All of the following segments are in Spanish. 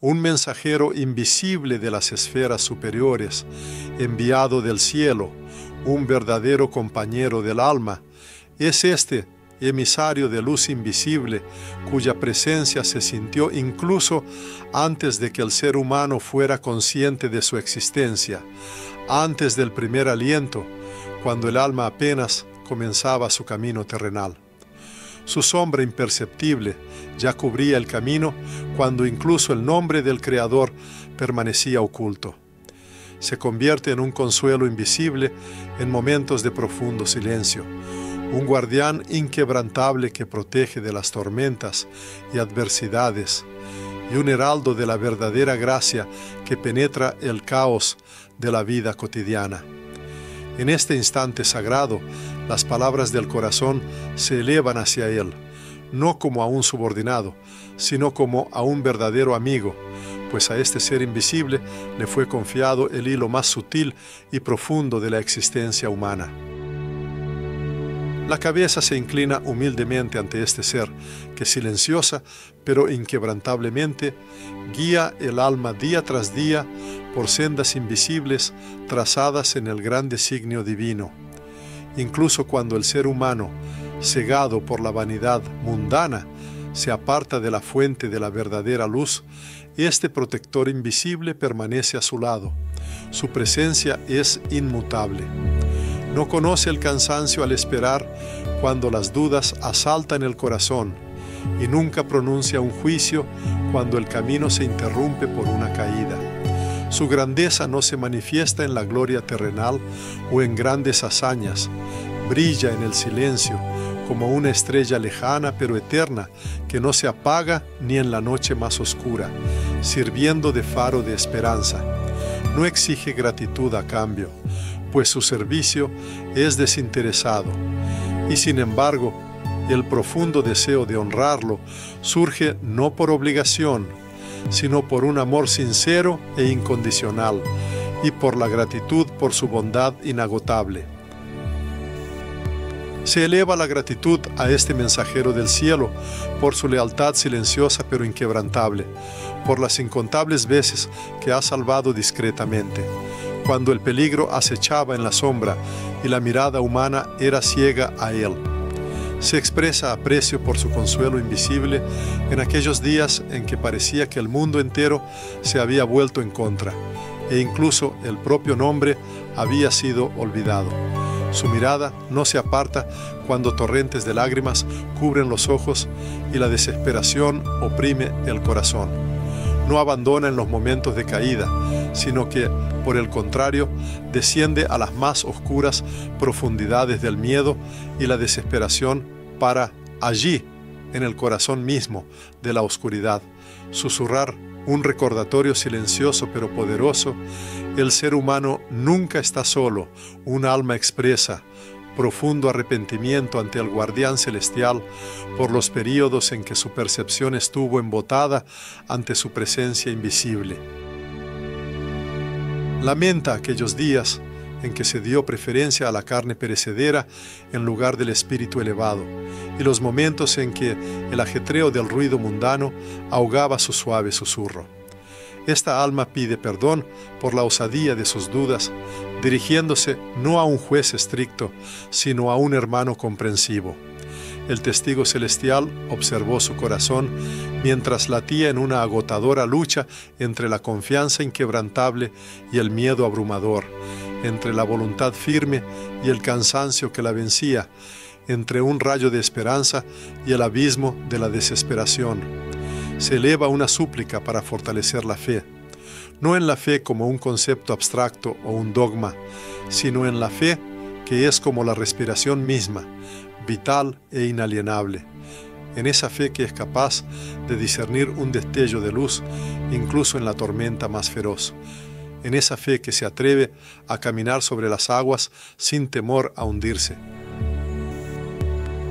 un mensajero invisible de las esferas superiores, enviado del cielo, un verdadero compañero del alma. Es este emisario de luz invisible, cuya presencia se sintió incluso antes de que el ser humano fuera consciente de su existencia, antes del primer aliento, cuando el alma apenas comenzaba su camino terrenal. Su sombra imperceptible ya cubría el camino cuando incluso el nombre del Creador permanecía oculto. Se convierte en un consuelo invisible en momentos de profundo silencio, un guardián inquebrantable que protege de las tormentas y adversidades, y un heraldo de la verdadera gracia que penetra el caos de la vida cotidiana. En este instante sagrado, las palabras del corazón se elevan hacia él, no como a un subordinado, sino como a un verdadero amigo, pues a este ser invisible le fue confiado el hilo más sutil y profundo de la existencia humana. La cabeza se inclina humildemente ante este ser, que silenciosa, pero inquebrantablemente, guía el alma día tras día por sendas invisibles trazadas en el gran designio divino. Incluso cuando el ser humano, cegado por la vanidad mundana, se aparta de la fuente de la verdadera luz, este protector invisible permanece a su lado. Su presencia es inmutable. No conoce el cansancio al esperar cuando las dudas asaltan el corazón, y nunca pronuncia un juicio cuando el camino se interrumpe por una caída. Su grandeza no se manifiesta en la gloria terrenal o en grandes hazañas. Brilla en el silencio como una estrella lejana pero eterna que no se apaga ni en la noche más oscura, sirviendo de faro de esperanza. No exige gratitud a cambio, pues su servicio es desinteresado. Y sin embargo, el profundo deseo de honrarlo surge no por obligación, sino por un amor sincero e incondicional, y por la gratitud por su bondad inagotable. Se eleva la gratitud a este mensajero del cielo por su lealtad silenciosa pero inquebrantable, por las incontables veces que ha salvado discretamente, cuando el peligro acechaba en la sombra y la mirada humana era ciega a él. Se expresa aprecio por su consuelo invisible en aquellos días en que parecía que el mundo entero se había vuelto en contra, e incluso el propio nombre había sido olvidado. Su mirada no se aparta cuando torrentes de lágrimas cubren los ojos y la desesperación oprime el corazón. No abandona en los momentos de caída, sino que, por el contrario, desciende a las más oscuras profundidades del miedo y la desesperación para allí, en el corazón mismo de la oscuridad, susurrar un recordatorio silencioso pero poderoso: el ser humano nunca está solo, un alma expresa profundo arrepentimiento ante el guardián celestial por los períodos en que su percepción estuvo embotada ante su presencia invisible. Lamenta aquellos días en que se dio preferencia a la carne perecedera en lugar del espíritu elevado, y los momentos en que el ajetreo del ruido mundano ahogaba su suave susurro. Esta alma pide perdón por la osadía de sus dudas, dirigiéndose no a un juez estricto, sino a un hermano comprensivo. El testigo celestial observó su corazón mientras latía en una agotadora lucha entre la confianza inquebrantable y el miedo abrumador, entre la voluntad firme y el cansancio que la vencía, entre un rayo de esperanza y el abismo de la desesperación. Se eleva una súplica para fortalecer la fe, no en la fe como un concepto abstracto o un dogma, sino en la fe que es como la respiración misma, vital e inalienable, en esa fe que es capaz de discernir un destello de luz incluso en la tormenta más feroz, en esa fe que se atreve a caminar sobre las aguas sin temor a hundirse,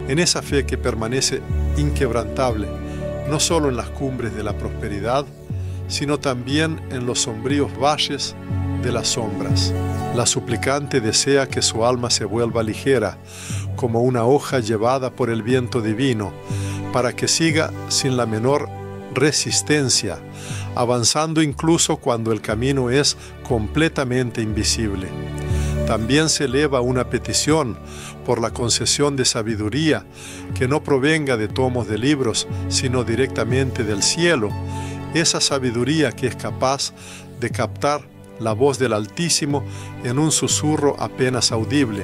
en esa fe que permanece inquebrantable no solo en las cumbres de la prosperidad, sino también en los sombríos valles de las sombras. La suplicante desea que su alma se vuelva ligera, como una hoja llevada por el viento divino, para que siga sin la menor resistencia, avanzando incluso cuando el camino es completamente invisible. También se eleva una petición por la concesión de sabiduría que no provenga de tomos de libros, sino directamente del cielo, esa sabiduría que es capaz de captar la voz del Altísimo en un susurro apenas audible,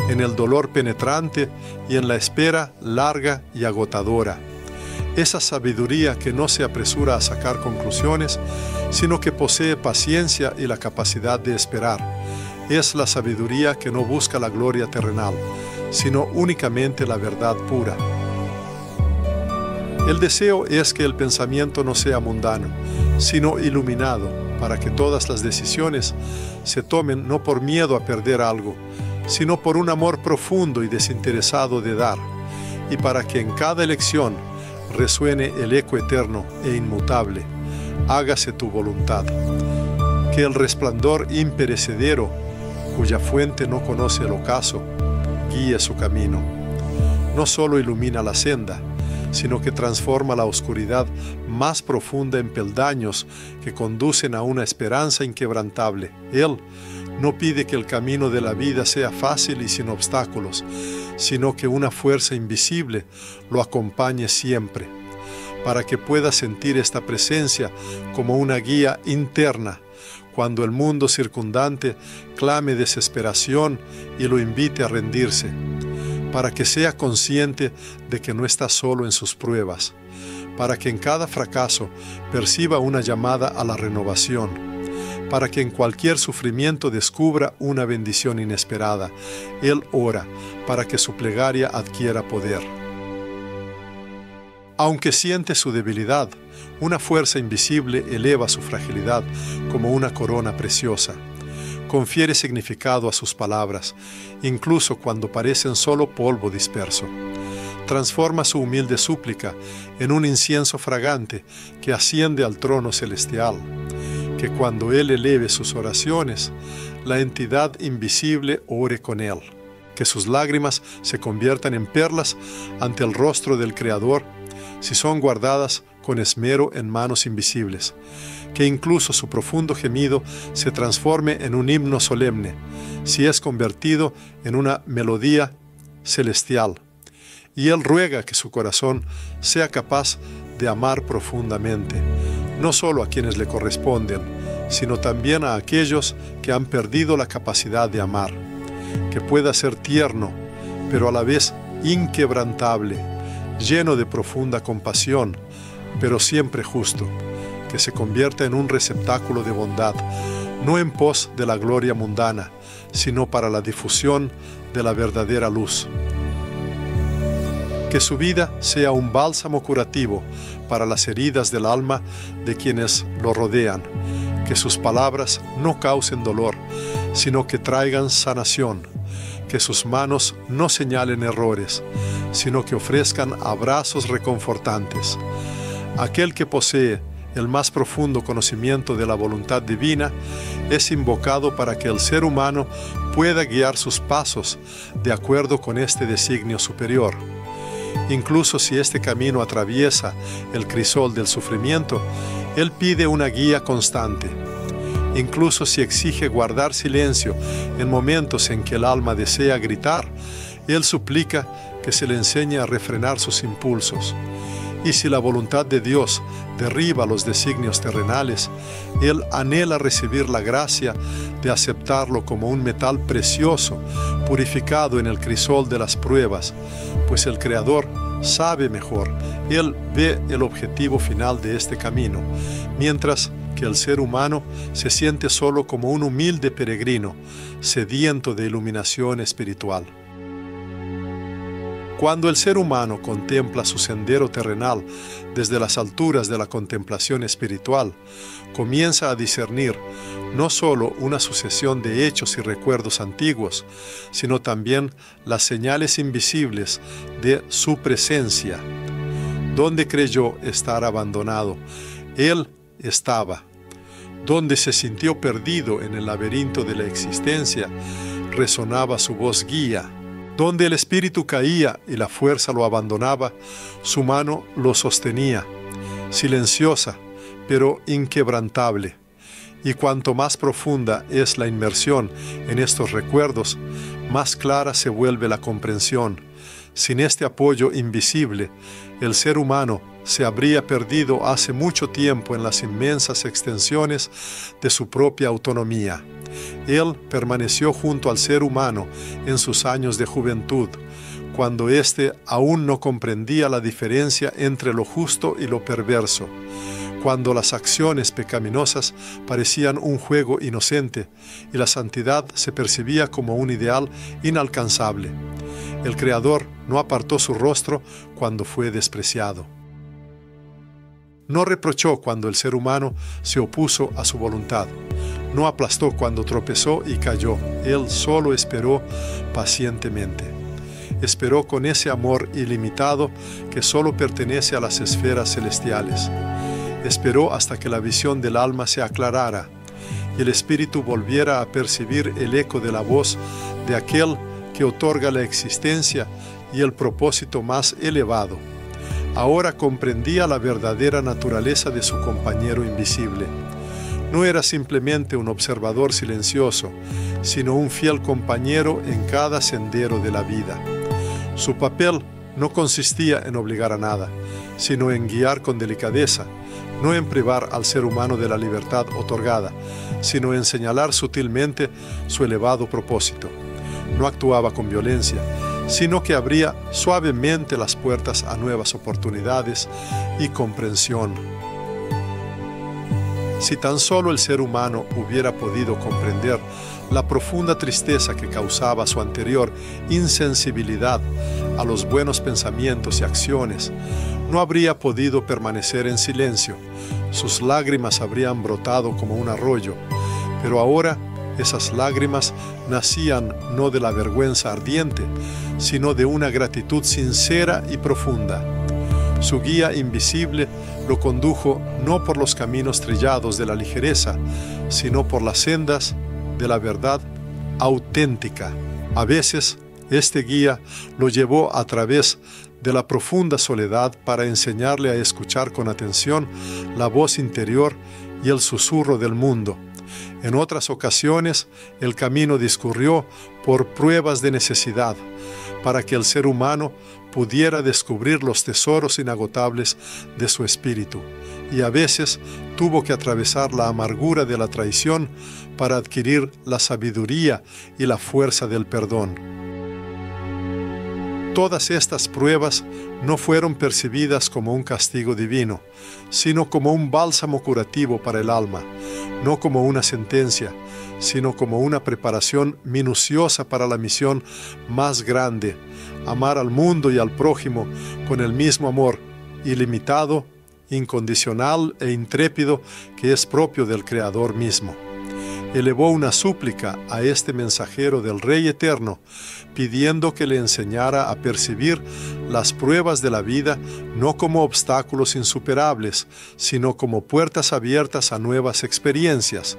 en el dolor penetrante y en la espera larga y agotadora. Esa sabiduría que no se apresura a sacar conclusiones, sino que posee paciencia y la capacidad de esperar. Es la sabiduría que no busca la gloria terrenal, sino únicamente la verdad pura. El deseo es que el pensamiento no sea mundano, sino iluminado, para que todas las decisiones se tomen no por miedo a perder algo, sino por un amor profundo y desinteresado de dar, y para que en cada elección resuene el eco eterno e inmutable: hágase tu voluntad. Que el resplandor imperecedero, cuya fuente no conoce el ocaso, guíe su camino. No solo ilumina la senda, sino que transforma la oscuridad más profunda en peldaños que conducen a una esperanza inquebrantable. Él no pide que el camino de la vida sea fácil y sin obstáculos, sino que una fuerza invisible lo acompañe siempre, para que pueda sentir esta presencia como una guía interna cuando el mundo circundante clame desesperación y lo invite a rendirse, para que sea consciente de que no está solo en sus pruebas, para que en cada fracaso perciba una llamada a la renovación, para que en cualquier sufrimiento descubra una bendición inesperada. Él ora para que su plegaria adquiera poder. Aunque siente su debilidad, una fuerza invisible eleva su fragilidad como una corona preciosa. Confiere significado a sus palabras, incluso cuando parecen solo polvo disperso. Transforma su humilde súplica en un incienso fragante que asciende al trono celestial. Que cuando Él eleve sus oraciones, la entidad invisible ore con Él. Que sus lágrimas se conviertan en perlas ante el rostro del Creador, si son guardadas con esmero en manos invisibles. Que incluso su profundo gemido se transforme en un himno solemne, si es convertido en una melodía celestial. Y Él ruega que su corazón sea capaz de amar profundamente, no solo a quienes le corresponden, sino también a aquellos que han perdido la capacidad de amar. Que pueda ser tierno, pero a la vez inquebrantable, lleno de profunda compasión, pero siempre justo. Que se convierta en un receptáculo de bondad, no en pos de la gloria mundana, sino para la difusión de la verdadera luz. Que su vida sea un bálsamo curativo para las heridas del alma de quienes lo rodean. Que sus palabras no causen dolor, sino que traigan sanación. Que sus manos no señalen errores, sino que ofrezcan abrazos reconfortantes. Aquel que posee el más profundo conocimiento de la voluntad divina es invocado para que el ser humano pueda guiar sus pasos de acuerdo con este designio superior. Incluso si este camino atraviesa el crisol del sufrimiento, Él pide una guía constante. Incluso si exige guardar silencio en momentos en que el alma desea gritar, Él suplica que se le enseñe a refrenar sus impulsos. Y si la voluntad de Dios derriba los designios terrenales, Él anhela recibir la gracia de aceptarlo como un metal precioso, purificado en el crisol de las pruebas, pues el Creador sabe mejor. Él ve el objetivo final de este camino, mientras que el ser humano se siente solo como un humilde peregrino, sediento de iluminación espiritual. Cuando el ser humano contempla su sendero terrenal desde las alturas de la contemplación espiritual, comienza a discernir no solo una sucesión de hechos y recuerdos antiguos, sino también las señales invisibles de su presencia. Donde creyó estar abandonado, Él estaba. Donde se sintió perdido en el laberinto de la existencia, resonaba su voz guía. Donde el espíritu caía y la fuerza lo abandonaba, su mano lo sostenía. silenciosa, pero inquebrantable. Y cuanto más profunda es la inmersión en estos recuerdos, más clara se vuelve la comprensión. Sin este apoyo invisible, el ser humano se habría perdido hace mucho tiempo en las inmensas extensiones de su propia autonomía. Él permaneció junto al ser humano en sus años de juventud, cuando éste aún no comprendía la diferencia entre lo justo y lo perverso, cuando las acciones pecaminosas parecían un juego inocente y la santidad se percibía como un ideal inalcanzable. El Creador no apartó su rostro cuando fue despreciado. No reprochó cuando el ser humano se opuso a su voluntad. No aplastó cuando tropezó y cayó. Él solo esperó pacientemente. Esperó con ese amor ilimitado que solo pertenece a las esferas celestiales. Esperó hasta que la visión del alma se aclarara y el espíritu volviera a percibir el eco de la voz de aquel que otorga la existencia y el propósito más elevado. Ahora comprendía la verdadera naturaleza de su compañero invisible. No era simplemente un observador silencioso, sino un fiel compañero en cada sendero de la vida. Su papel no consistía en obligar a nada, sino en guiar con delicadeza, no en privar al ser humano de la libertad otorgada, sino en señalar sutilmente su elevado propósito. No actuaba con violencia, sino que abría suavemente las puertas a nuevas oportunidades y comprensión. Si tan solo el ser humano hubiera podido comprender la profunda tristeza que causaba su anterior insensibilidad a los buenos pensamientos y acciones, no habría podido permanecer en silencio. Sus lágrimas habrían brotado como un arroyo, pero ahora esas lágrimas nacían no de la vergüenza ardiente, sino de una gratitud sincera y profunda. Su guía invisible lo condujo no por los caminos trillados de la ligereza, sino por las sendas de la verdad auténtica. A veces, este guía lo llevó a través de la profunda soledad para enseñarle a escuchar con atención la voz interior y el susurro del mundo. En otras ocasiones, el camino discurrió por pruebas de necesidad, para que el ser humano pudiera descubrir los tesoros inagotables de su espíritu, y a veces tuvo que atravesar la amargura de la traición para adquirir la sabiduría y la fuerza del perdón. Todas estas pruebas no fueron percibidas como un castigo divino, sino como un bálsamo curativo para el alma, no como una sentencia, sino como una preparación minuciosa para la misión más grande: amar al mundo y al prójimo con el mismo amor ilimitado, incondicional e intrépido que es propio del Creador mismo. Elevó una súplica a este mensajero del Rey Eterno, pidiendo que le enseñara a percibir las pruebas de la vida no como obstáculos insuperables, sino como puertas abiertas a nuevas experiencias,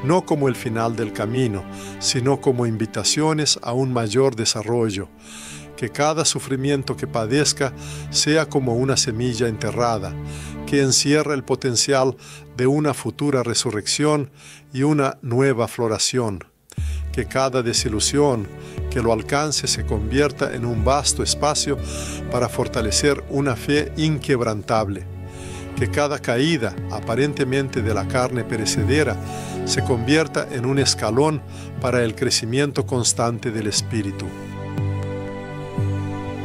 no como el final del camino, sino como invitaciones a un mayor desarrollo. Que cada sufrimiento que padezca sea como una semilla enterrada, que encierra el potencial de una futura resurrección y una nueva floración. Que cada desilusión que lo alcance se convierta en un vasto espacio para fortalecer una fe inquebrantable. Que cada caída, aparentemente de la carne perecedera, se convierta en un escalón para el crecimiento constante del espíritu.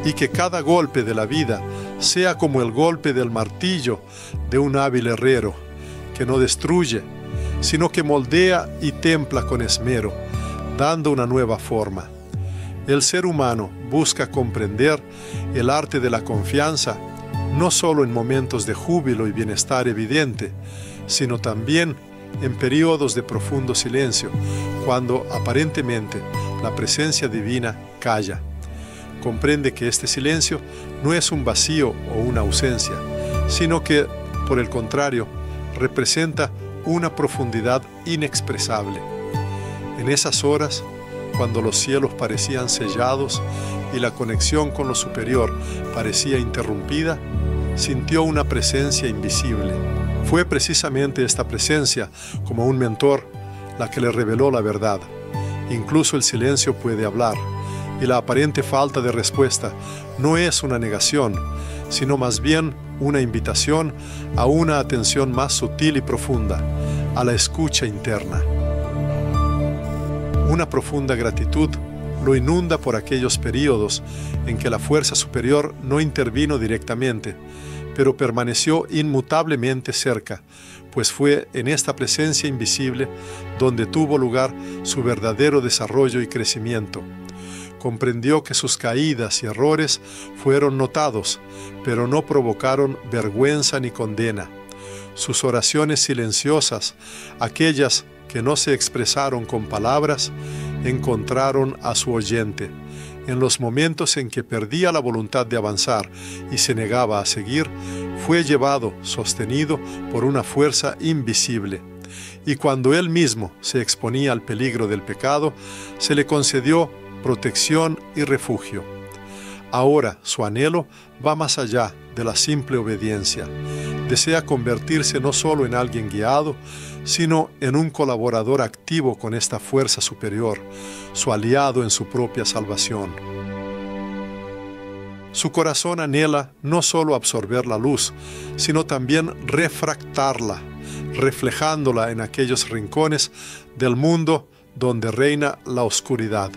Y que cada golpe de la vida sea como el golpe del martillo de un hábil herrero, que no destruye, sino que moldea y templa con esmero, dando una nueva forma. El ser humano busca comprender el arte de la confianza, no solo en momentos de júbilo y bienestar evidente, sino también en periodos de profundo silencio, cuando aparentemente la presencia divina calla. Comprende que este silencio no es un vacío o una ausencia, sino que, por el contrario, representa una profundidad inexpresable. En esas horas, cuando los cielos parecían sellados y la conexión con lo superior parecía interrumpida, sintió una presencia invisible. Fue precisamente esta presencia, como un mentor, la que le reveló la verdad. Incluso el silencio puede hablar, y la aparente falta de respuesta no es una negación, sino más bien una invitación a una atención más sutil y profunda, a la escucha interna. Una profunda gratitud lo inunda por aquellos períodos en que la fuerza superior no intervino directamente, pero permaneció inmutablemente cerca, pues fue en esta presencia invisible donde tuvo lugar su verdadero desarrollo y crecimiento. Comprendió que sus caídas y errores fueron notados, pero no provocaron vergüenza ni condena. Sus oraciones silenciosas, aquellas que no se expresaron con palabras, encontraron a su oyente. En los momentos en que perdía la voluntad de avanzar y se negaba a seguir, fue llevado, sostenido por una fuerza invisible. Y cuando él mismo se exponía al peligro del pecado, se le concedió protección y refugio. Ahora su anhelo va más allá de la simple obediencia. Desea convertirse no solo en alguien guiado, sino en un colaborador activo con esta fuerza superior, su aliado en su propia salvación. Su corazón anhela no solo absorber la luz, sino también refractarla, reflejándola en aquellos rincones del mundo donde reina la oscuridad,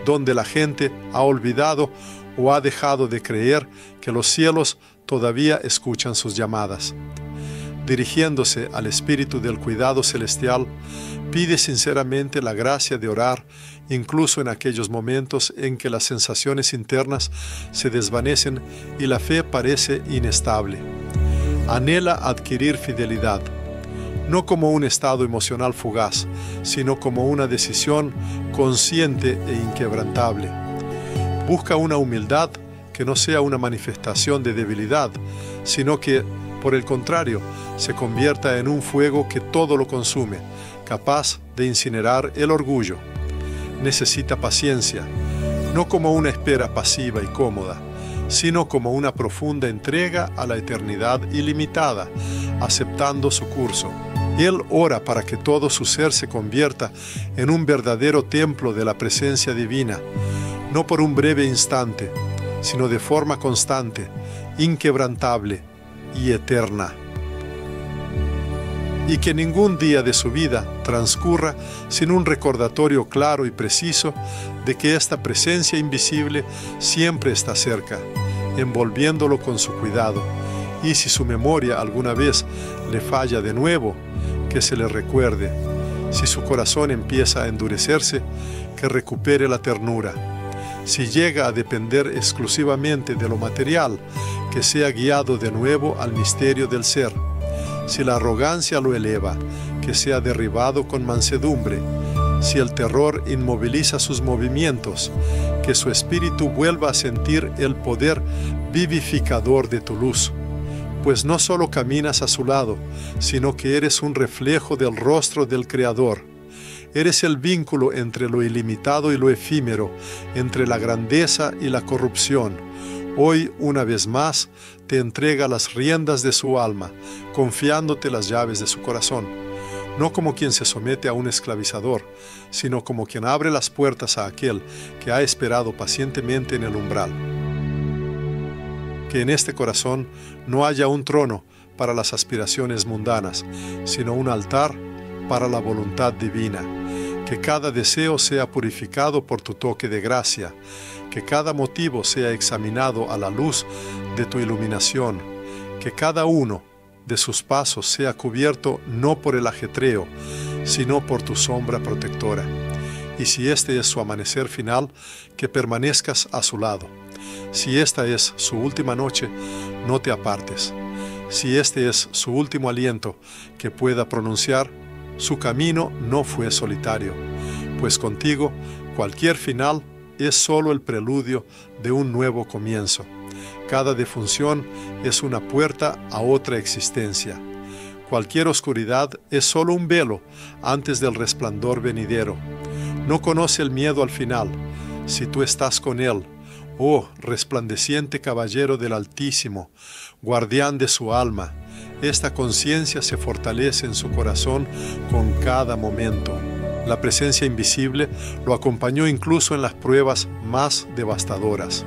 donde la gente ha olvidado o ha dejado de creer que los cielos todavía escuchan sus llamadas. Dirigiéndose al espíritu del cuidado celestial, pide sinceramente la gracia de orar, incluso en aquellos momentos en que las sensaciones internas se desvanecen y la fe parece inestable. Anhela adquirir fidelidad, no como un estado emocional fugaz, sino como una decisión consciente e inquebrantable. Busca una humildad que no sea una manifestación de debilidad, sino que, por el contrario, se convierta en un fuego que todo lo consume, capaz de incinerar el orgullo. Necesita paciencia, no como una espera pasiva y cómoda, sino como una profunda entrega a la eternidad ilimitada, aceptando su curso. Él ora para que todo su ser se convierta en un verdadero templo de la presencia divina, no por un breve instante, sino de forma constante, inquebrantable y eterna. Y que ningún día de su vida transcurra sin un recordatorio claro y preciso de que esta presencia invisible siempre está cerca, envolviéndolo con su cuidado, y si su memoria alguna vez le falla de nuevo, que se le recuerde. Si su corazón empieza a endurecerse, que recupere la ternura. Si llega a depender exclusivamente de lo material, que sea guiado de nuevo al misterio del ser. Si la arrogancia lo eleva, que sea derribado con mansedumbre. Si el terror inmoviliza sus movimientos, que su espíritu vuelva a sentir el poder vivificador de tu luz. Pues no solo caminas a su lado, sino que eres un reflejo del rostro del Creador. Eres el vínculo entre lo ilimitado y lo efímero, entre la grandeza y la corrupción. Hoy, una vez más, te entrega las riendas de su alma, confiándote las llaves de su corazón. No como quien se somete a un esclavizador, sino como quien abre las puertas a aquel que ha esperado pacientemente en el umbral. Que en este corazón no haya un trono para las aspiraciones mundanas, sino un altar para la voluntad divina. Que cada deseo sea purificado por tu toque de gracia, que cada motivo sea examinado a la luz de tu iluminación, que cada uno de sus pasos sea cubierto no por el ajetreo, sino por tu sombra protectora. Y si este es su amanecer final, que permanezcas a su lado. Si esta es su última noche, no te apartes. Si este es su último aliento que pueda pronunciar, su camino no fue solitario, pues contigo cualquier final es solo el preludio de un nuevo comienzo. Cada defunción es una puerta a otra existencia. Cualquier oscuridad es solo un velo antes del resplandor venidero. No conoce el miedo al final. Si tú estás con él, Oh, resplandeciente caballero del Altísimo, guardián de su alma, esta conciencia se fortalece en su corazón con cada momento. La presencia invisible lo acompañó incluso en las pruebas más devastadoras.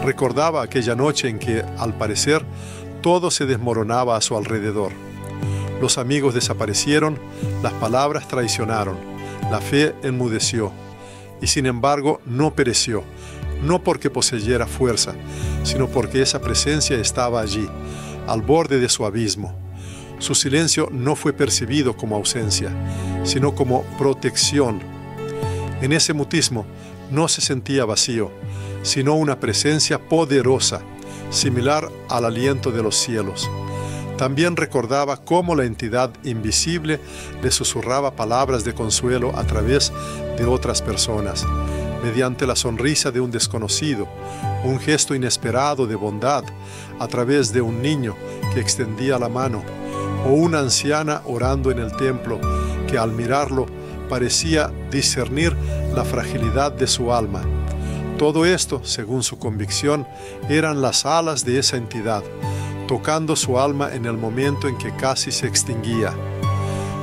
Recordaba aquella noche en que, al parecer, todo se desmoronaba a su alrededor. Los amigos desaparecieron, las palabras traicionaron, la fe enmudeció. Y sin embargo no pereció, no porque poseyera fuerza, sino porque esa presencia estaba allí, al borde de su abismo. Su silencio no fue percibido como ausencia, sino como protección. En ese mutismo no se sentía vacío, sino una presencia poderosa, similar al aliento de los cielos. También recordaba cómo la entidad invisible le susurraba palabras de consuelo a través de otras personas, mediante la sonrisa de un desconocido, un gesto inesperado de bondad a través de un niño que extendía la mano, o una anciana orando en el templo que al mirarlo parecía discernir la fragilidad de su alma. Todo esto, según su convicción, eran las alas de esa entidad, tocando su alma en el momento en que casi se extinguía.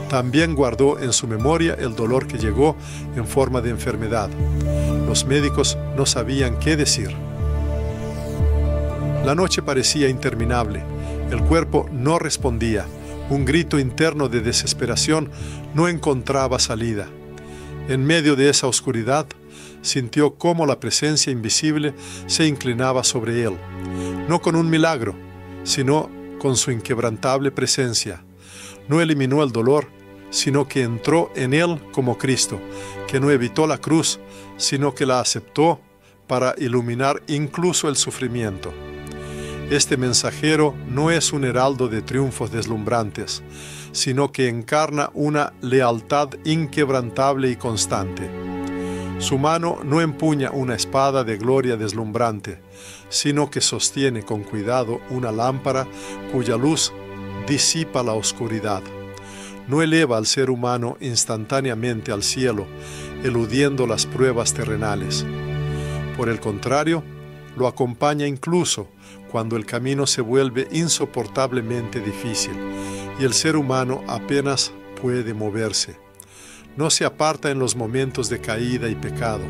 También guardó en su memoria el dolor que llegó en forma de enfermedad. Los médicos no sabían qué decir. La noche parecía interminable. El cuerpo no respondía. Un grito interno de desesperación no encontraba salida. En medio de esa oscuridad, sintió cómo la presencia invisible se inclinaba sobre él, no con un milagro, sino con su inquebrantable presencia. No eliminó el dolor, sino que entró en él como Cristo, que no evitó la cruz, sino que la aceptó para iluminar incluso el sufrimiento. Este mensajero no es un heraldo de triunfos deslumbrantes, sino que encarna una lealtad inquebrantable y constante. Su mano no empuña una espada de gloria deslumbrante, sino que sostiene con cuidado una lámpara cuya luz disipa la oscuridad. No eleva al ser humano instantáneamente al cielo, eludiendo las pruebas terrenales. Por el contrario, lo acompaña incluso cuando el camino se vuelve insoportablemente difícil y el ser humano apenas puede moverse. No se aparta en los momentos de caída y pecado.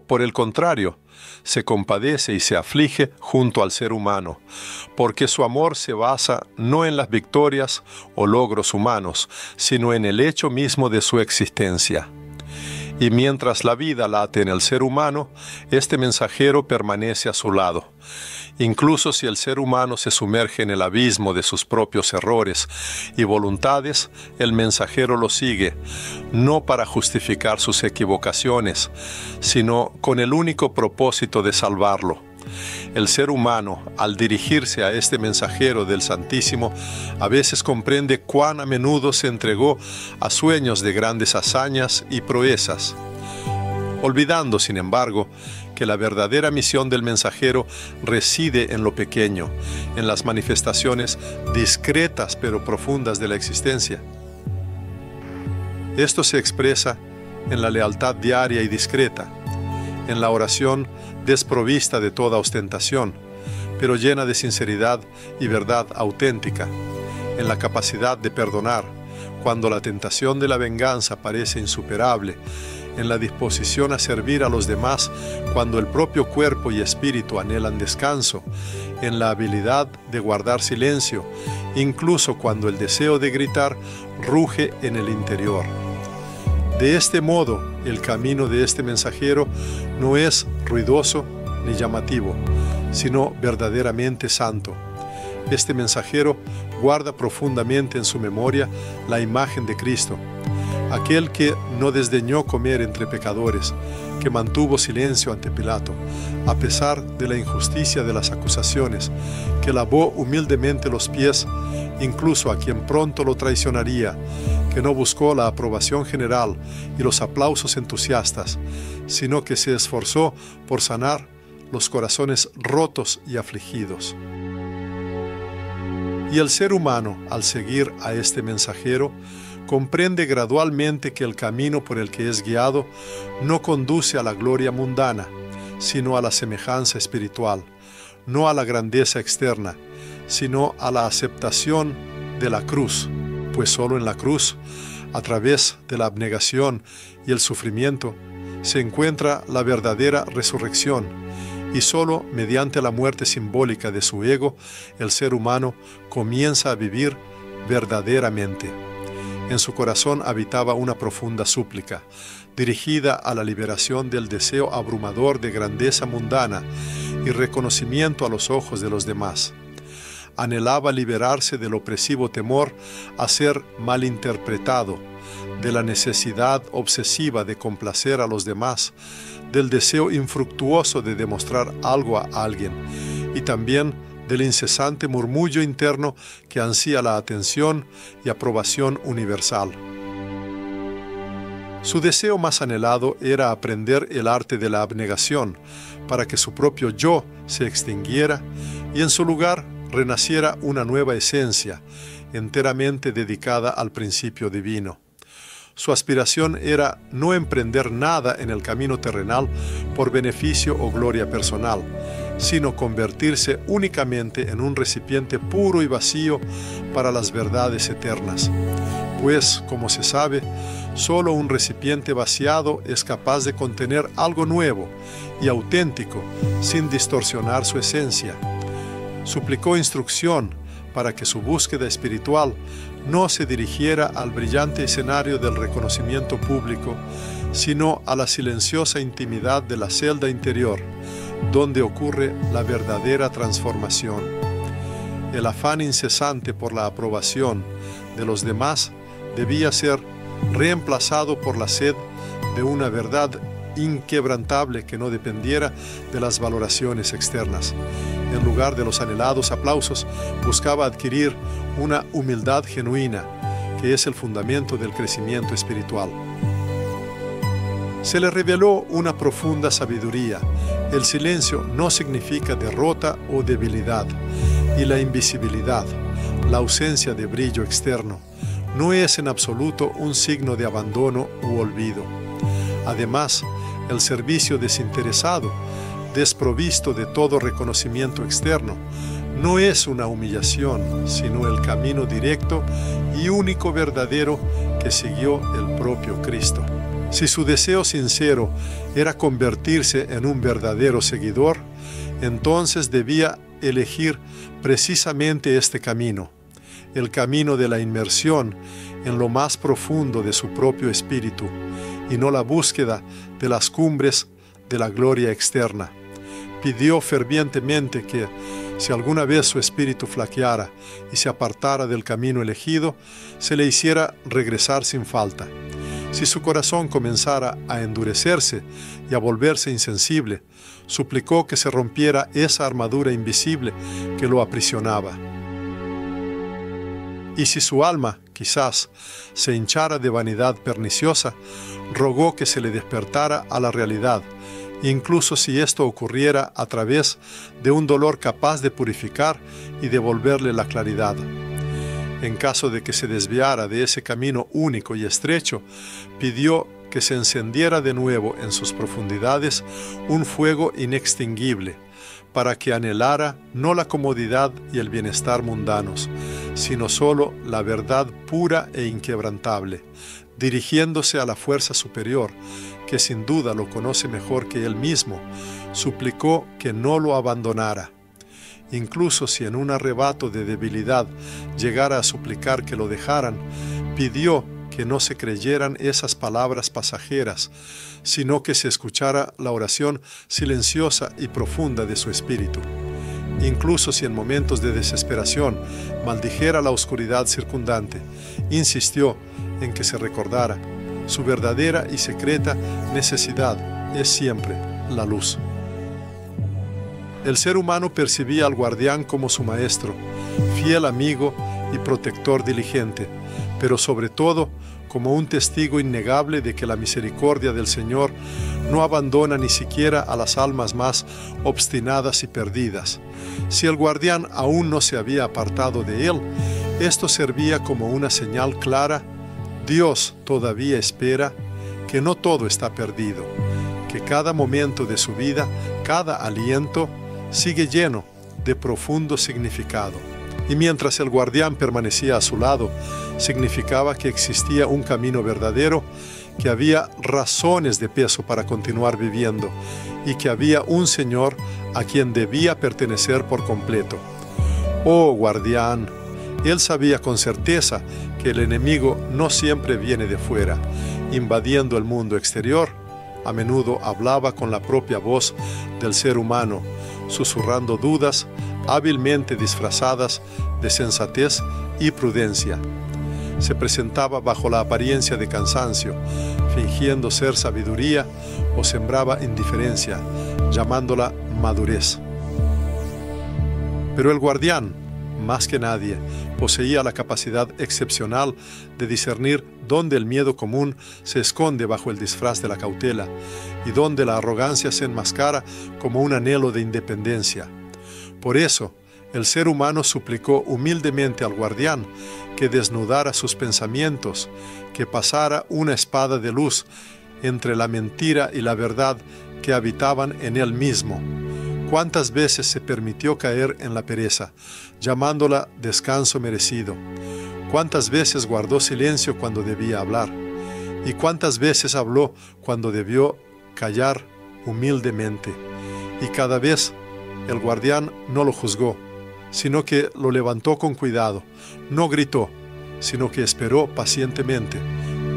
Por el contrario, se compadece y se aflige junto al ser humano, porque su amor se basa no en las victorias o logros humanos, sino en el hecho mismo de su existencia. Y mientras la vida late en el ser humano, este mensajero permanece a su lado. Incluso si el ser humano se sumerge en el abismo de sus propios errores y voluntades, el mensajero lo sigue, no para justificar sus equivocaciones, sino con el único propósito de salvarlo. El ser humano, al dirigirse a este mensajero del Santísimo, a veces comprende cuán a menudo se entregó a sueños de grandes hazañas y proezas, olvidando, sin embargo, que la verdadera misión del mensajero reside en lo pequeño, en las manifestaciones discretas pero profundas de la existencia. Esto se expresa en la lealtad diaria y discreta, en la oración desprovista de toda ostentación, pero llena de sinceridad y verdad auténtica, en la capacidad de perdonar cuando la tentación de la venganza parece insuperable, en la disposición a servir a los demás cuando el propio cuerpo y espíritu anhelan descanso, en la habilidad de guardar silencio, incluso cuando el deseo de gritar ruge en el interior. De este modo, el camino de este mensajero no es ruidoso ni llamativo, sino verdaderamente santo. Este mensajero guarda profundamente en su memoria la imagen de Cristo, aquel que no desdeñó comer entre pecadores, que mantuvo silencio ante Pilato, a pesar de la injusticia de las acusaciones, que lavó humildemente los pies, incluso a quien pronto lo traicionaría, que no buscó la aprobación general y los aplausos entusiastas, sino que se esforzó por sanar los corazones rotos y afligidos. Y el ser humano, al seguir a este mensajero, comprende gradualmente que el camino por el que es guiado no conduce a la gloria mundana, sino a la semejanza espiritual, no a la grandeza externa, sino a la aceptación de la cruz, pues solo en la cruz, a través de la abnegación y el sufrimiento, se encuentra la verdadera resurrección, y solo mediante la muerte simbólica de su ego, el ser humano comienza a vivir verdaderamente. En su corazón habitaba una profunda súplica, dirigida a la liberación del deseo abrumador de grandeza mundana y reconocimiento a los ojos de los demás. Anhelaba liberarse del opresivo temor a ser malinterpretado, de la necesidad obsesiva de complacer a los demás, del deseo infructuoso de demostrar algo a alguien, y también del incesante murmullo interno que ansía la atención y aprobación universal. Su deseo más anhelado era aprender el arte de la abnegación, para que su propio yo se extinguiera y en su lugar renaciera una nueva esencia, enteramente dedicada al principio divino. Su aspiración era no emprender nada en el camino terrenal por beneficio o gloria personal, sino convertirse únicamente en un recipiente puro y vacío para las verdades eternas. Pues, como se sabe, solo un recipiente vaciado es capaz de contener algo nuevo y auténtico sin distorsionar su esencia. Suplicó instrucción para que su búsqueda espiritual no se dirigiera al brillante escenario del reconocimiento público, sino a la silenciosa intimidad de la celda interior, donde ocurre la verdadera transformación. El afán incesante por la aprobación de los demás debía ser reemplazado por la sed de una verdad inquebrantable que no dependiera de las valoraciones externas. En lugar de los anhelados aplausos, buscaba adquirir una humildad genuina, que es el fundamento del crecimiento espiritual. Se le reveló una profunda sabiduría. El silencio no significa derrota o debilidad, y la invisibilidad, la ausencia de brillo externo, no es en absoluto un signo de abandono u olvido. Además, el servicio desinteresado, desprovisto de todo reconocimiento externo, no es una humillación, sino el camino directo y único verdadero que siguió el propio Cristo. Si su deseo sincero era convertirse en un verdadero seguidor, entonces debía elegir precisamente este camino, el camino de la inmersión en lo más profundo de su propio espíritu, y no la búsqueda de las cumbres de la gloria externa. Pidió fervientemente que, si alguna vez su espíritu flaqueara y se apartara del camino elegido, se le hiciera regresar sin falta. Si su corazón comenzara a endurecerse y a volverse insensible, suplicó que se rompiera esa armadura invisible que lo aprisionaba. Y si su alma, quizás, se hinchara de vanidad perniciosa, rogó que se le despertara a la realidad, incluso si esto ocurriera a través de un dolor capaz de purificar y devolverle la claridad. En caso de que se desviara de ese camino único y estrecho, pidió que se encendiera de nuevo en sus profundidades un fuego inextinguible, para que anhelara no la comodidad y el bienestar mundanos, sino solo la verdad pura e inquebrantable, dirigiéndose a la fuerza superior, que sin duda lo conoce mejor que él mismo, suplicó que no lo abandonara. Incluso si en un arrebato de debilidad llegara a suplicar que lo dejaran, pidió que no se creyeran esas palabras pasajeras, sino que se escuchara la oración silenciosa y profunda de su espíritu. Incluso si en momentos de desesperación maldijera la oscuridad circundante, insistió en que se recordara: su verdadera y secreta necesidad es siempre la luz. El ser humano percibía al guardián como su maestro, fiel amigo y protector diligente, pero sobre todo como un testigo innegable de que la misericordia del Señor no abandona ni siquiera a las almas más obstinadas y perdidas. Si el guardián aún no se había apartado de él, esto servía como una señal clara Dios todavía espera, que no todo está perdido, que cada momento de su vida, cada aliento, sigue lleno de profundo significado. Y mientras el guardián permanecía a su lado, significaba que existía un camino verdadero, que había razones de peso para continuar viviendo y que había un Señor a quien debía pertenecer por completo. Oh guardián, él sabía con certeza que el enemigo no siempre viene de fuera, invadiendo el mundo exterior. A menudo hablaba con la propia voz del ser humano, susurrando dudas hábilmente disfrazadas de sensatez y prudencia. Se presentaba bajo la apariencia de cansancio, fingiendo ser sabiduría, o sembraba indiferencia, llamándola madurez. Pero el guardián, más que nadie, poseía la capacidad excepcional de discernir dónde el miedo común se esconde bajo el disfraz de la cautela y dónde la arrogancia se enmascara como un anhelo de independencia. Por eso, el ser humano suplicó humildemente al guardián que desnudara sus pensamientos, que pasara una espada de luz entre la mentira y la verdad que habitaban en él mismo. ¿Cuántas veces se permitió caer en la pereza, llamándola descanso merecido? ¿Cuántas veces guardó silencio cuando debía hablar? ¿Y cuántas veces habló cuando debió callar humildemente? Y cada vez el guardián no lo juzgó, sino que lo levantó con cuidado. No gritó, sino que esperó pacientemente.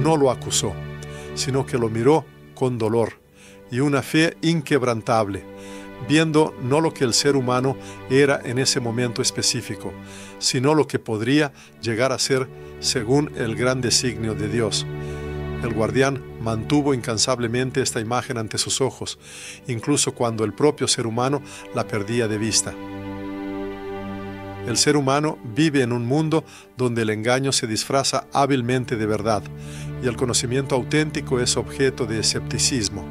No lo acusó, sino que lo miró con dolor y una fe inquebrantable, viendo no lo que el ser humano era en ese momento específico, sino lo que podría llegar a ser según el gran designio de Dios. El guardián mantuvo incansablemente esta imagen ante sus ojos, incluso cuando el propio ser humano la perdía de vista. El ser humano vive en un mundo donde el engaño se disfraza hábilmente de verdad y el conocimiento auténtico es objeto de escepticismo.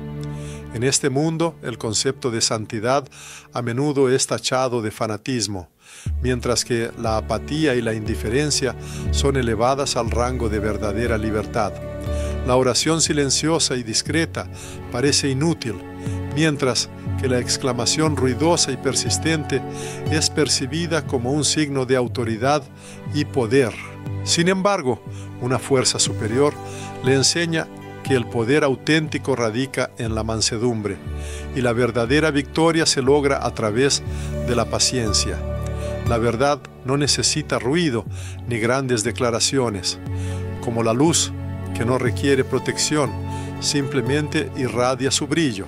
En este mundo, el concepto de santidad a menudo es tachado de fanatismo, mientras que la apatía y la indiferencia son elevadas al rango de verdadera libertad. La oración silenciosa y discreta parece inútil, mientras que la exclamación ruidosa y persistente es percibida como un signo de autoridad y poder. Sin embargo, una fuerza superior le enseña que el poder auténtico radica en la mansedumbre y la verdadera victoria se logra a través de la paciencia. La verdad no necesita ruido ni grandes declaraciones. Como la luz, que no requiere protección, simplemente irradia su brillo.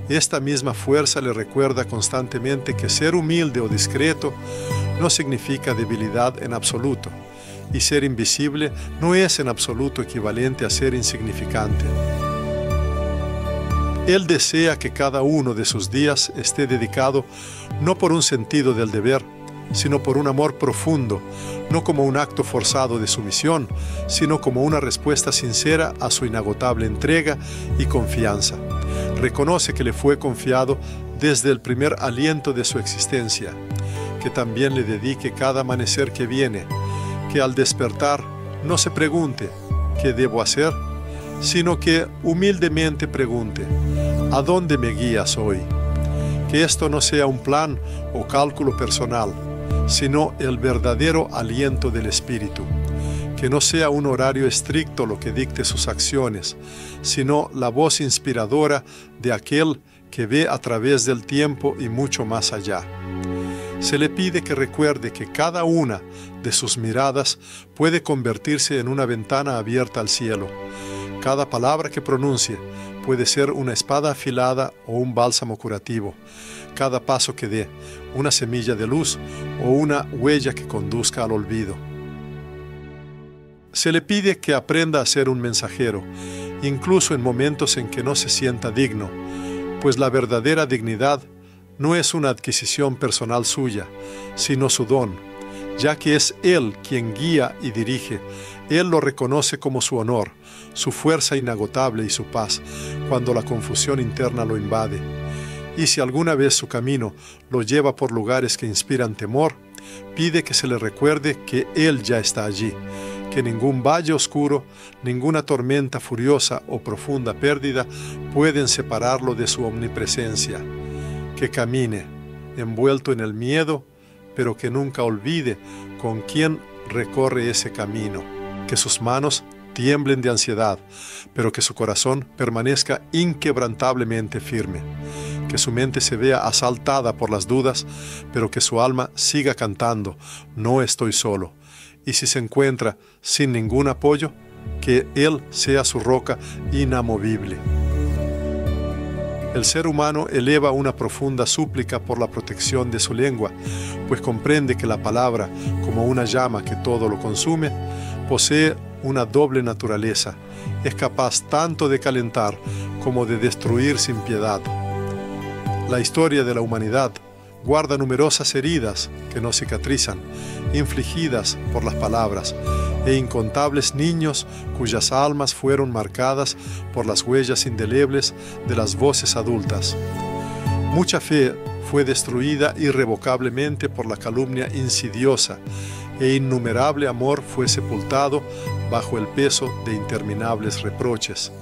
Esta misma fuerza le recuerda constantemente que ser humilde o discreto no significa debilidad en absoluto, y ser invisible no es en absoluto equivalente a ser insignificante. Él desea que cada uno de sus días esté dedicado no por un sentido del deber, sino por un amor profundo, no como un acto forzado de sumisión, sino como una respuesta sincera a su inagotable entrega y confianza. Reconoce que le fue confiado desde el primer aliento de su existencia, que también le dedique cada amanecer que viene, que al despertar no se pregunte ¿qué debo hacer?, sino que humildemente pregunte ¿a dónde me guías hoy? Que esto no sea un plan o cálculo personal, sino el verdadero aliento del Espíritu. Que no sea un horario estricto lo que dicte sus acciones, sino la voz inspiradora de aquel que ve a través del tiempo y mucho más allá. Se le pide que recuerde que cada una de sus miradas puede convertirse en una ventana abierta al cielo. Cada palabra que pronuncie puede ser una espada afilada o un bálsamo curativo. Cada paso que dé, una semilla de luz o una huella que conduzca al olvido. Se le pide que aprenda a ser un mensajero, incluso en momentos en que no se sienta digno, pues la verdadera dignidad no es una adquisición personal suya, sino su don, ya que es Él quien guía y dirige. Él lo reconoce como su honor, su fuerza inagotable y su paz, cuando la confusión interna lo invade. Y si alguna vez su camino lo lleva por lugares que inspiran temor, pide que se le recuerde que Él ya está allí, que ningún valle oscuro, ninguna tormenta furiosa o profunda pérdida pueden separarlo de su omnipresencia. Que camine, envuelto en el miedo, pero que nunca olvide con quién recorre ese camino. Que sus manos tiemblen de ansiedad, pero que su corazón permanezca inquebrantablemente firme. Que su mente se vea asaltada por las dudas, pero que su alma siga cantando, no estoy solo. Y si se encuentra sin ningún apoyo, que Él sea su roca inamovible. El ser humano eleva una profunda súplica por la protección de su lengua, pues comprende que la palabra, como una llama que todo lo consume, posee una doble naturaleza. Es capaz tanto de calentar como de destruir sin piedad. La historia de la humanidad guarda numerosas heridas que no cicatrizan, infligidas por las palabras, e incontables niños cuyas almas fueron marcadas por las huellas indelebles de las voces adultas. Mucha fe fue destruida irrevocablemente por la calumnia insidiosa, e innumerable amor fue sepultado bajo el peso de interminables reproches.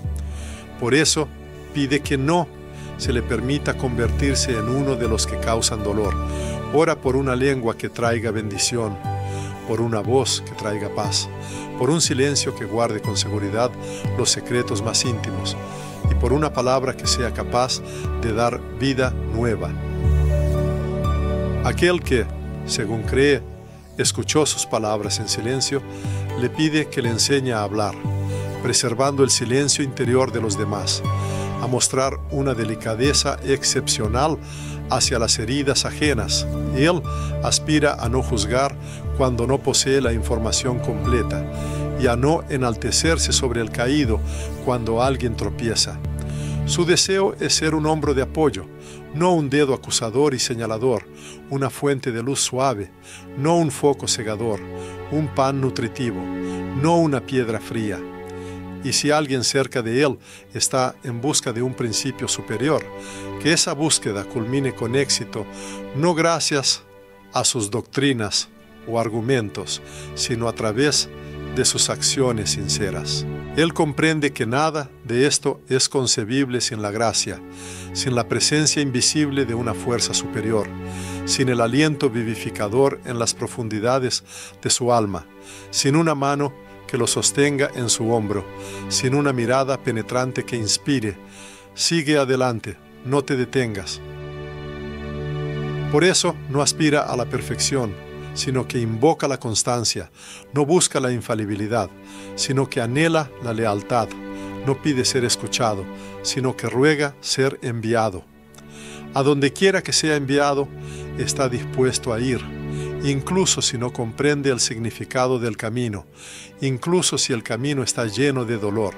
Por eso, pide que no se le permita convertirse en uno de los que causan dolor. Ora por una lengua que traiga bendición, por una voz que traiga paz, por un silencio que guarde con seguridad los secretos más íntimos, y por una palabra que sea capaz de dar vida nueva. Aquel que, según cree, escuchó sus palabras en silencio, le pide que le enseñe a hablar, preservando el silencio interior de los demás, a mostrar una delicadeza excepcional hacia las heridas ajenas. Él aspira a no juzgar cuando no posee la información completa y a no enaltecerse sobre el caído cuando alguien tropieza. Su deseo es ser un hombro de apoyo, no un dedo acusador y señalador, una fuente de luz suave, no un foco cegador, un pan nutritivo, no una piedra fría. Y si alguien cerca de él está en busca de un principio superior, que esa búsqueda culmine con éxito, no gracias a sus doctrinas o argumentos, sino a través de sus acciones sinceras. Él comprende que nada de esto es concebible sin la gracia, sin la presencia invisible de una fuerza superior, sin el aliento vivificador en las profundidades de su alma, sin una mano que lo sostenga en su hombro, sin una mirada penetrante que inspire. Sigue adelante, no te detengas. Por eso no aspira a la perfección, sino que invoca la constancia, no busca la infalibilidad, sino que anhela la lealtad, no pide ser escuchado, sino que ruega ser enviado. A donde quiera que sea enviado, está dispuesto a ir, incluso si no comprende el significado del camino, incluso si el camino está lleno de dolor,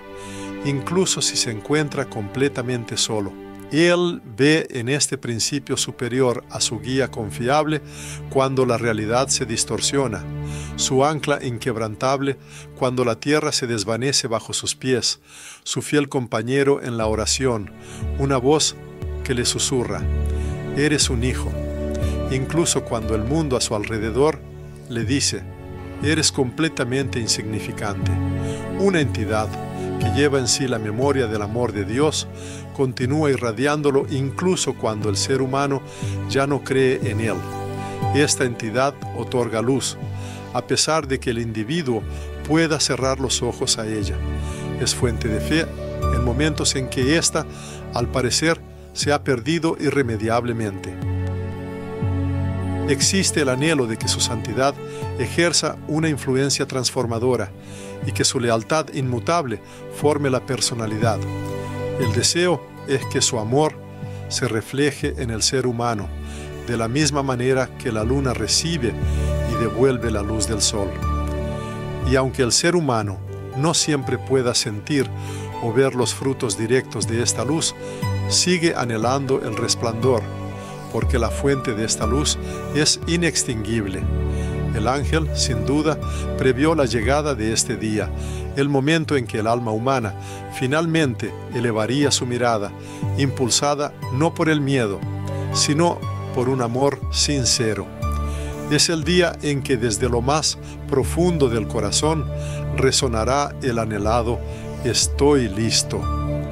incluso si se encuentra completamente solo. Él ve en este principio superior a su guía confiable cuando la realidad se distorsiona, su ancla inquebrantable cuando la tierra se desvanece bajo sus pies, su fiel compañero en la oración, una voz que le susurra: eres un hijo. Incluso cuando el mundo a su alrededor le dice: eres completamente insignificante. Una entidad que lleva en sí la memoria del amor de Dios continúa irradiándolo incluso cuando el ser humano ya no cree en él. Esta entidad otorga luz, a pesar de que el individuo pueda cerrar los ojos a ella. Es fuente de fe en momentos en que ésta, al parecer, se ha perdido irremediablemente. Existe el anhelo de que su santidad ejerza una influencia transformadora y que su lealtad inmutable forme la personalidad. El deseo es que su amor se refleje en el ser humano, de la misma manera que la luna recibe y devuelve la luz del sol. Y aunque el ser humano no siempre pueda sentir o ver los frutos directos de esta luz, sigue anhelando el resplandor, porque la fuente de esta luz es inextinguible. El ángel, sin duda, previó la llegada de este día, el momento en que el alma humana finalmente elevaría su mirada, impulsada no por el miedo, sino por un amor sincero. Es el día en que desde lo más profundo del corazón resonará el anhelado «Estoy listo».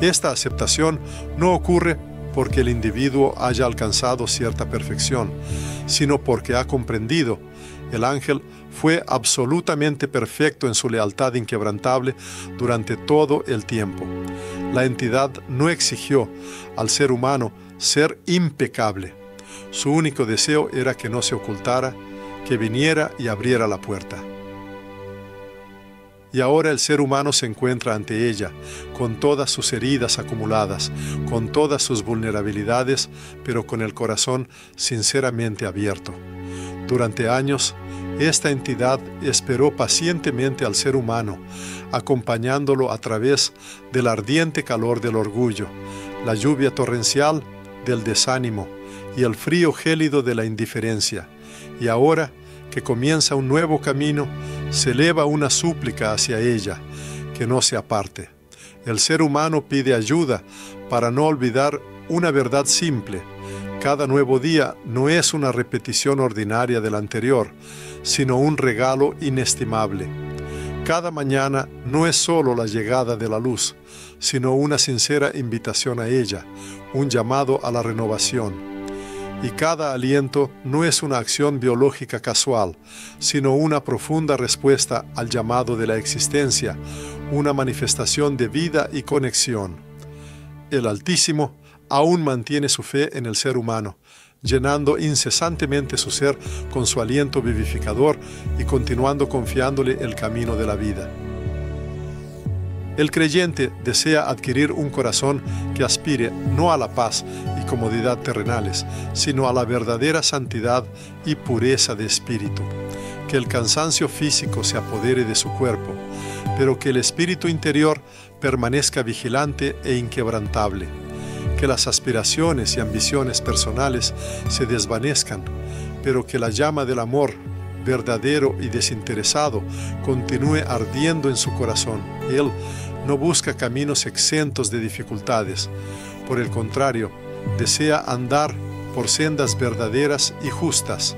Esta aceptación no ocurre porque el individuo haya alcanzado cierta perfección, sino porque ha comprendido. El ángel fue absolutamente perfecto en su lealtad inquebrantable durante todo el tiempo. La entidad no exigió al ser humano ser impecable. Su único deseo era que no se ocultara, que viniera y abriera la puerta. Y ahora el ser humano se encuentra ante ella, con todas sus heridas acumuladas, con todas sus vulnerabilidades, pero con el corazón sinceramente abierto. Durante años, esta entidad esperó pacientemente al ser humano, acompañándolo a través del ardiente calor del orgullo, la lluvia torrencial del desánimo y el frío gélido de la indiferencia. Y ahora, que comienza un nuevo camino, se eleva una súplica hacia ella, que no se aparte. El ser humano pide ayuda para no olvidar una verdad simple. Cada nuevo día no es una repetición ordinaria del anterior, sino un regalo inestimable. Cada mañana no es solo la llegada de la luz, sino una sincera invitación a ella, un llamado a la renovación. Y cada aliento no es una acción biológica casual, sino una profunda respuesta al llamado de la existencia, una manifestación de vida y conexión. El Altísimo aún mantiene su fe en el ser humano, llenando incesantemente su ser con su aliento vivificador y continuando confiándole el camino de la vida. El creyente desea adquirir un corazón que aspire no a la paz y comodidad terrenales, sino a la verdadera santidad y pureza de espíritu. Que el cansancio físico se apodere de su cuerpo, pero que el espíritu interior permanezca vigilante e inquebrantable. Que las aspiraciones y ambiciones personales se desvanezcan, pero que la llama del amor verdadero y desinteresado continúe ardiendo en su corazón. Él no busca caminos exentos de dificultades. Por el contrario, desea andar por sendas verdaderas y justas.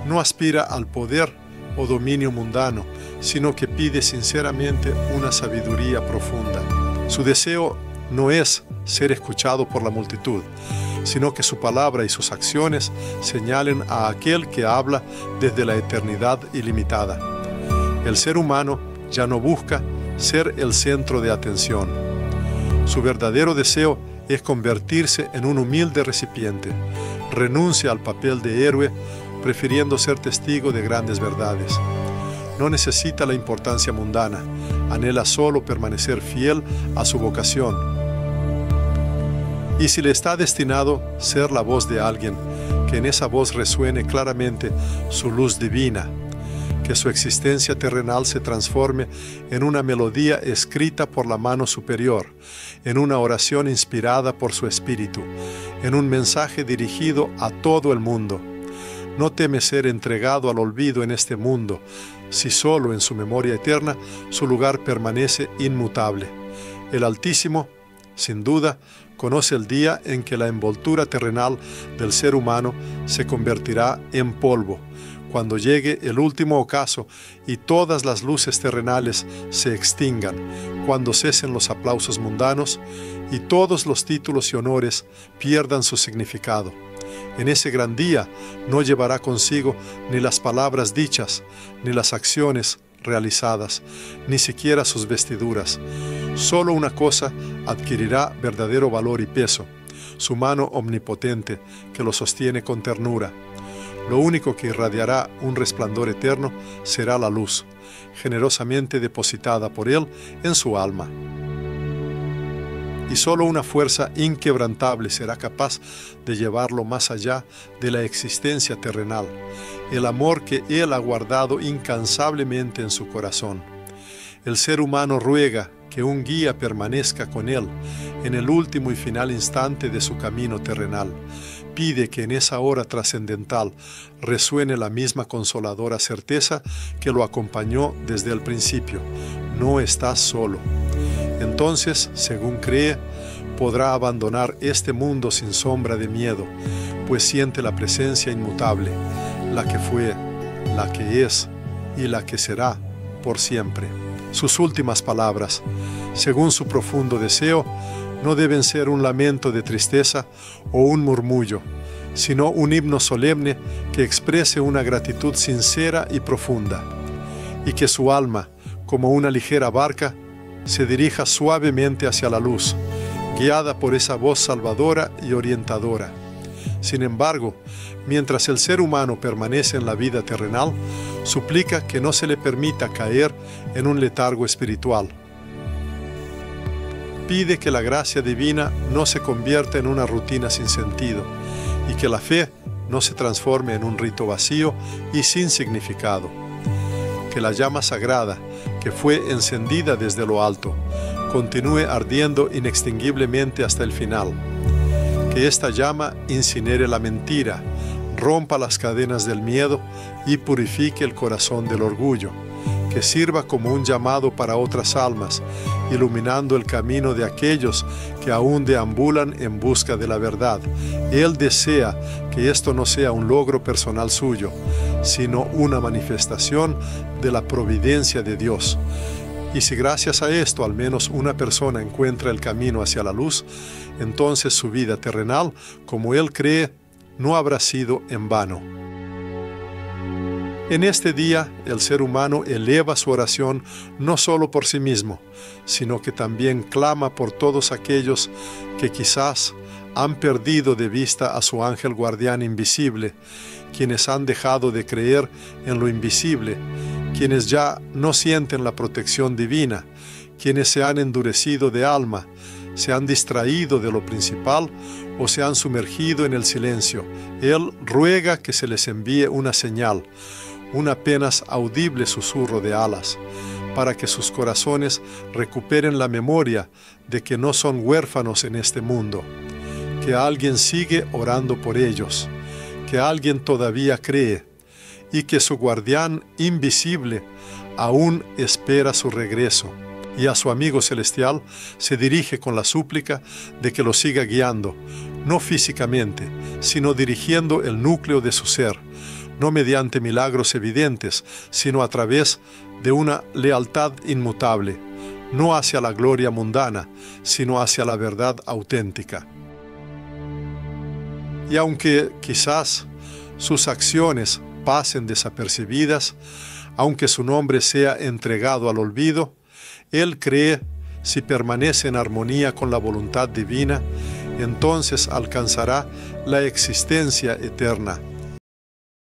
No aspira al poder o dominio mundano, sino que pide sinceramente una sabiduría profunda. Su deseo no es ser escuchado por la multitud, sino que su palabra y sus acciones señalen a aquel que habla desde la eternidad ilimitada. El ser humano ya no busca ser el centro de atención. Su verdadero deseo es convertirse en un humilde recipiente. Renuncia al papel de héroe, prefiriendo ser testigo de grandes verdades. No necesita la importancia mundana, anhela solo permanecer fiel a su vocación. Y si le está destinado ser la voz de alguien, que en esa voz resuene claramente su luz divina, que su existencia terrenal se transforme en una melodía escrita por la mano superior, en una oración inspirada por su espíritu, en un mensaje dirigido a todo el mundo. No teme ser entregado al olvido en este mundo, si solo en su memoria eterna su lugar permanece inmutable. El Altísimo, sin duda, conoce el día en que la envoltura terrenal del ser humano se convertirá en polvo, cuando llegue el último ocaso y todas las luces terrenales se extingan, cuando cesen los aplausos mundanos y todos los títulos y honores pierdan su significado. En ese gran día no llevará consigo ni las palabras dichas, ni las acciones realizadas, ni siquiera sus vestiduras. Solo una cosa adquirirá verdadero valor y peso: su mano omnipotente que lo sostiene con ternura. Lo único que irradiará un resplandor eterno será la luz, generosamente depositada por él en su alma. Y solo una fuerza inquebrantable será capaz de llevarlo más allá de la existencia terrenal, el amor que él ha guardado incansablemente en su corazón. El ser humano ruega que un guía permanezca con él en el último y final instante de su camino terrenal. Pide que en esa hora trascendental resuene la misma consoladora certeza que lo acompañó desde el principio: no estás solo. Entonces, según cree, podrá abandonar este mundo sin sombra de miedo, pues siente la presencia inmutable, la que fue, la que es y la que será por siempre. Sus últimas palabras, según su profundo deseo, no deben ser un lamento de tristeza o un murmullo, sino un himno solemne que exprese una gratitud sincera y profunda, y que su alma, como una ligera barca, se dirija suavemente hacia la luz, guiada por esa voz salvadora y orientadora. Sin embargo, mientras el ser humano permanece en la vida terrenal, suplica que no se le permita caer en un letargo espiritual. Pide que la gracia divina no se convierta en una rutina sin sentido y que la fe no se transforme en un rito vacío y sin significado. Que la llama sagrada, que fue encendida desde lo alto, continúe ardiendo inextinguiblemente hasta el final. Que esta llama incinere la mentira, rompa las cadenas del miedo y purifique el corazón del orgullo. Que sirva como un llamado para otras almas, iluminando el camino de aquellos que aún deambulan en busca de la verdad. Él desea que esto no sea un logro personal suyo, sino una manifestación de la providencia de Dios. Y si gracias a esto al menos una persona encuentra el camino hacia la luz, entonces su vida terrenal, como él cree, no habrá sido en vano. En este día, el ser humano eleva su oración no solo por sí mismo, sino que también clama por todos aquellos que quizás han perdido de vista a su ángel guardián invisible, quienes han dejado de creer en lo invisible, quienes ya no sienten la protección divina, quienes se han endurecido de alma, se han distraído de lo principal o se han sumergido en el silencio. Él ruega que se les envíe una señal, un apenas audible susurro de alas, para que sus corazones recuperen la memoria de que no son huérfanos en este mundo, que alguien sigue orando por ellos, que alguien todavía cree, y que su guardián invisible aún espera su regreso. Y a su amigo celestial se dirige con la súplica de que lo siga guiando, no físicamente, sino dirigiendo el núcleo de su ser, no mediante milagros evidentes, sino a través de una lealtad inmutable, no hacia la gloria mundana, sino hacia la verdad auténtica. Y aunque quizás sus acciones pasen desapercibidas, aunque su nombre sea entregado al olvido, él cree, si permanece en armonía con la voluntad divina, entonces alcanzará la existencia eterna.